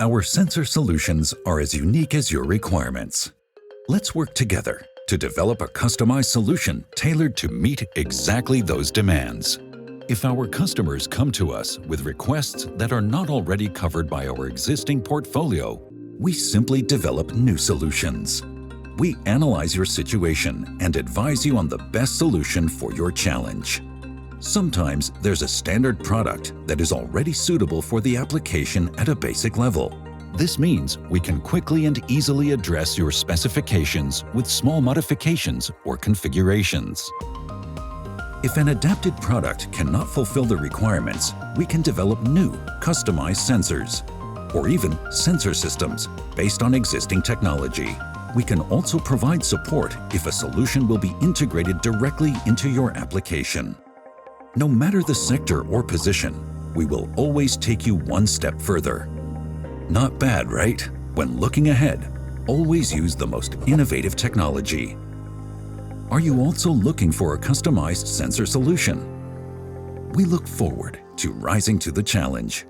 Our sensor solutions are as unique as your requirements. Let's work together to develop a customized solution tailored to meet exactly those demands. If our customers come to us with requests that are not already covered by our existing portfolio, we simply develop new solutions. We analyze your situation and advise you on the best solution for your challenge. Sometimes there's a standard product that is already suitable for the application at a basic level. This means we can quickly and easily address your specifications with small modifications or configurations. If an adapted product cannot fulfill the requirements, we can develop new, customized sensors, or even sensor systems based on existing technology. We can also provide support if a solution will be integrated directly into your application. No matter the sector or position, we will always take you one step further. Not bad, right? When looking ahead, always use the most innovative technology. Are you also looking for a customized sensor solution? We look forward to rising to the challenge.